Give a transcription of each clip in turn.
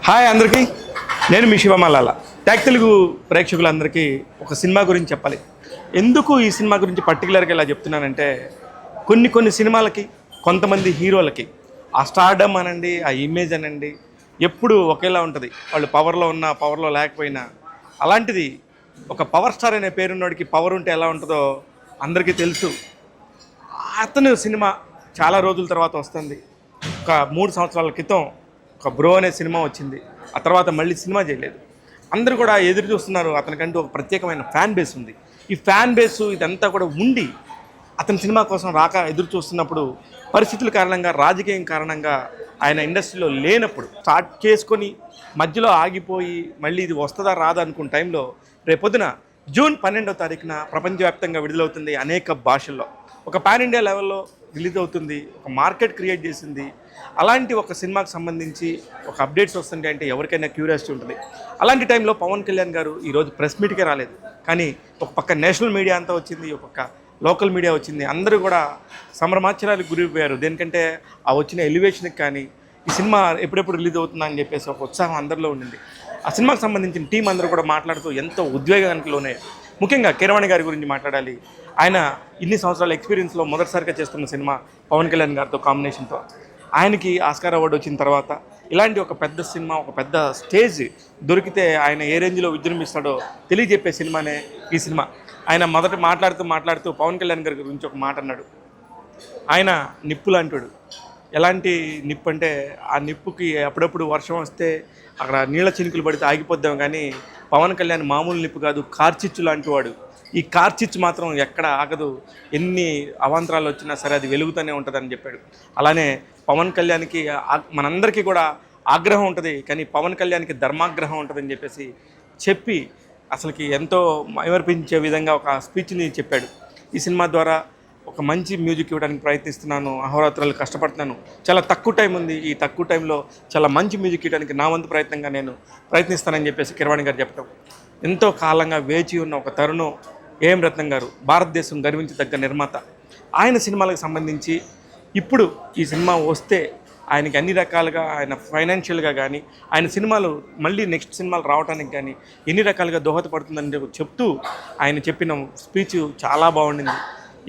Hi అందరికీ, నేను మీ శివమల్లాల. Tag Telugu ప్రేక్షకులందరికీ ఒక సినిమా గురించి చెప్పాలి. ఎందుకు ఈ సినిమా గురించి పర్టికులర్గా ఇలా చెప్తున్నానంటే, కొన్ని సినిమాలకి కొంతమంది హీరోలకి ఆ స్టార్డమ్ అనండి, ఆ ఇమేజ్ అనండి ఎప్పుడు ఒకేలా ఉంటుంది. వాళ్ళు పవర్లో ఉన్నా పవర్లో లేకపోయినా. అలాంటిది ఒక పవర్ స్టార్ అనే పేరున్నోడికి పవర్ ఉంటే ఎలా ఉంటుందో అందరికీ తెలుసు. అతను సినిమా చాలా రోజుల తర్వాత వస్తుంది. ఒక 3 సంవత్సరాల క్రితం ఒక బ్రో అనే సినిమా వచ్చింది. ఆ తర్వాత మళ్ళీ సినిమా చేయలేదు. అందరూ కూడా ఎదురు చూస్తున్నారు. అతనికంటూ ఒక ప్రత్యేకమైన ఫ్యాన్ బేస్ ఉంది. ఈ ఫ్యాన్ బేసు ఇదంతా కూడా ఉండి అతని సినిమా కోసం రాక ఎదురు చూస్తున్నప్పుడు పరిస్థితుల కారణంగా, రాజకీయం కారణంగా ఆయన ఇండస్ట్రీలో లేనప్పుడు స్టార్ట్ చేసుకొని మధ్యలో ఆగిపోయి మళ్ళీ ఇది వస్తుందా రాదా అనుకున్న టైంలో రేపొద్దున జూన్ 12వ తారీఖున ప్రపంచవ్యాప్తంగా విడుదలవుతుంది. అనేక భాషల్లో ఒక పాన్ ఇండియా లెవెల్లో రిలీజ్ అవుతుంది. ఒక మార్కెట్ క్రియేట్ చేసింది. అలాంటి ఒక సినిమాకి సంబంధించి ఒక అప్డేట్స్ వస్తుంటే అంటే ఎవరికైనా క్యూరియాసిటీ ఉంటుంది. అలాంటి టైంలో పవన్ కళ్యాణ్ గారు ఈరోజు ప్రెస్ మీట్కే రాలేదు. కానీ ఒక పక్క నేషనల్ మీడియా అంతా వచ్చింది, ఒక పక్క లోకల్ మీడియా వచ్చింది. అందరూ కూడా సంభ్రమాశ్చర్యాలకు గురైపోయారు. దేనికంటే ఆ వచ్చిన ఎలివేషన్కి కానీ ఈ సినిమా ఎప్పుడెప్పుడు రిలీజ్ అవుతుందా అని చెప్పేసి ఒక ఉత్సాహం అందరిలో ఉండింది. ఆ సినిమాకి సంబంధించిన టీం అందరూ కూడా మాట్లాడుతూ ఎంతో ఉద్వేగానికి లోనే. ముఖ్యంగా కీరవాణి గారి గురించి మాట్లాడాలి. ఆయన ఇన్ని సంవత్సరాల ఎక్స్పీరియన్స్లో మొదటిసారిగా చేస్తున్న సినిమా పవన్ కళ్యాణ్ గారితో కాంబినేషన్తో. ఆయనకి ఆస్కార్ అవార్డు వచ్చిన తర్వాత ఇలాంటి ఒక పెద్ద సినిమా, ఒక పెద్ద స్టేజ్ దొరికితే ఆయన ఏ రేంజ్లో విజృంభిస్తాడో తెలియజెప్పే సినిమానే ఈ సినిమా. ఆయన మొదట మాట్లాడుతూ పవన్ కళ్యాణ్ గారి గురించి ఒక మాట అన్నాడు. ఆయన నిప్పు లాంటివాడు. ఎలాంటి నిప్పు అంటే ఆ నిప్పుకి అప్పుడప్పుడు వర్షం వస్తే అక్కడ నీళ్ళ చినుకులు పడితే ఆగిపోద్దాం, కానీ పవన్ కళ్యాణ్ మామూలు నిప్పు కాదు, కార్చిచ్చు లాంటి వాడు. ఈ కార్చిచ్చు మాత్రం ఎక్కడ ఆగదు. ఎన్ని అవాంతరాలు వచ్చినా సరే అది వెలుగుతూనే ఉంటుందని చెప్పాడు. అలానే పవన్ కళ్యాణ్కి మనందరికీ కూడా ఆగ్రహం ఉంటుంది, కానీ పవన్ కళ్యాణ్కి ధర్మాగ్రహం ఉంటుందని చెప్పి అసలుకి ఎంతో మైమర్పించే విధంగా ఒక స్పీచ్ని చెప్పాడు. ఈ సినిమా ద్వారా ఒక మంచి మ్యూజిక్ ఇవ్వడానికి ప్రయత్నిస్తున్నాను, అహోరాత్రాలు కష్టపడుతున్నాను, చాలా తక్కువ టైం ఉంది, ఈ తక్కువ టైంలో చాలా మంచి మ్యూజిక్ ఇవ్వడానికి నా వంతు ప్రయత్నంగా నేను ప్రయత్నిస్తానని చెప్పేసి కీరవాణి గారు చెప్పడం. ఎంతో కాలంగా వేచి ఉన్న ఒక తరుణం ఏఎం రత్నం గారు, భారతదేశం గర్వించదగ్గ నిర్మాత. ఆయన సినిమాలకు సంబంధించి ఇప్పుడు ఈ సినిమా వస్తే ఆయనకి అన్ని రకాలుగా, ఆయన ఫైనాన్షియల్గా కానీ, ఆయన సినిమాలు మళ్ళీ నెక్స్ట్ సినిమాలు రావడానికి కానీ ఎన్ని రకాలుగా దోహదపడుతుందని చెప్తూ ఆయన చెప్పిన స్పీచ్ చాలా బాగుండింది.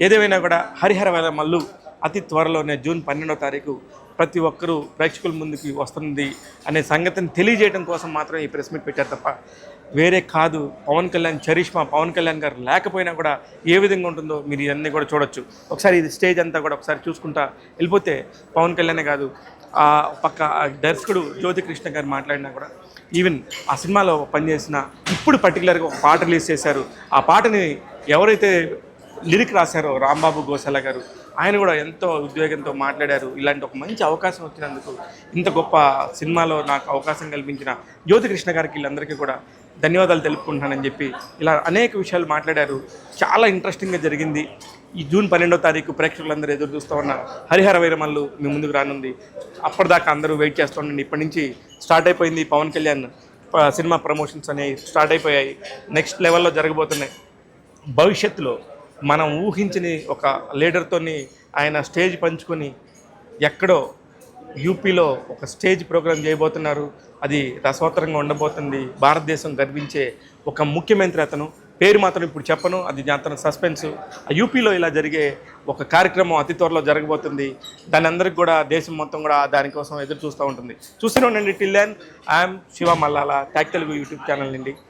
ఏదేమైనా కూడా హరిహర మల్లు అతి త్వరలోనే జూన్ 12వ తారీఖు ప్రతి ఒక్కరూ ప్రేక్షకుల ముందుకి వస్తుంది అనే సంగతిని తెలియజేయడం కోసం మాత్రం ఈ ప్రెస్ మీట్ పెట్టారు తప్ప వేరే కాదు. పవన్ కళ్యాణ్ చరిష్మా, పవన్ కళ్యాణ్ గారు లేకపోయినా కూడా ఏ విధంగా ఉంటుందో మీరు ఇవన్నీ కూడా చూడొచ్చు. ఒకసారి ఇది స్టేజ్ అంతా కూడా ఒకసారి చూసుకుంటా వెళ్ళిపోతే పవన్ కళ్యాణే కాదు, ఆ పక్క దర్శకుడు జ్యోతికృష్ణ గారు మాట్లాడినా కూడా, ఈవెన్ ఆ సినిమాలో పనిచేసిన ఇప్పుడు పర్టికులర్గా ఒక పాట రిలీజ్ చేశారు. ఆ పాటని ఎవరైతే లిరిక్ రాశారో రాంబాబు గోశాల గారు, ఆయన కూడా ఎంతో ఉద్వేగంతో మాట్లాడారు. ఇలాంటి ఒక మంచి అవకాశం వచ్చినందుకు, ఇంత గొప్ప సినిమాలో నాకు అవకాశం కల్పించిన జ్యోతికృష్ణ గారికి వీళ్ళందరికీ కూడా ధన్యవాదాలు తెలుపుకుంటానని చెప్పి ఇలా అనేక విషయాలు మాట్లాడారు. చాలా ఇంట్రెస్టింగ్గా జరిగింది. ఈ జూన్ 12వ తారీఖు ప్రేక్షకులందరూ ఎదురు చూస్తూ ఉన్న హరిహర వీరమల్లు మీ ముందుకు రానుంది. అప్పటిదాకా అందరూ వెయిట్ చేస్తూ ఉండండి. ఇప్పటి నుంచి స్టార్ట్ అయిపోయింది. పవన్ కళ్యాణ్ సినిమా ప్రమోషన్స్ అనేవి స్టార్ట్ అయిపోయాయి, నెక్స్ట్ లెవెల్లో జరగబోతున్నాయి. భవిష్యత్తులో మనం ఊహించని ఒక లీడర్తోని ఆయన స్టేజ్ పంచుకొని ఎక్కడో యూపీలో ఒక స్టేజ్ ప్రోగ్రాం చేయబోతున్నారు. అది రసవత్తరంగా ఉండబోతుంది. భారతదేశం గర్వించే ఒక ముఖ్యమంత్రి అతను. పేరు మాత్రం ఇప్పుడు చెప్పను, అది అతను సస్పెన్స్. ఆ యూపీలో ఇలా జరిగే ఒక కార్యక్రమం అతి త్వరలో జరగబోతుంది. దాని అందరికి కూడా దేశం మొత్తం కూడా దానికోసం ఎదురు చూస్తూ ఉంటుంది. చూస్తూనే ఉండండి. Till then I'm Shiva Mallala, tag Telugu YouTube channel నుండి.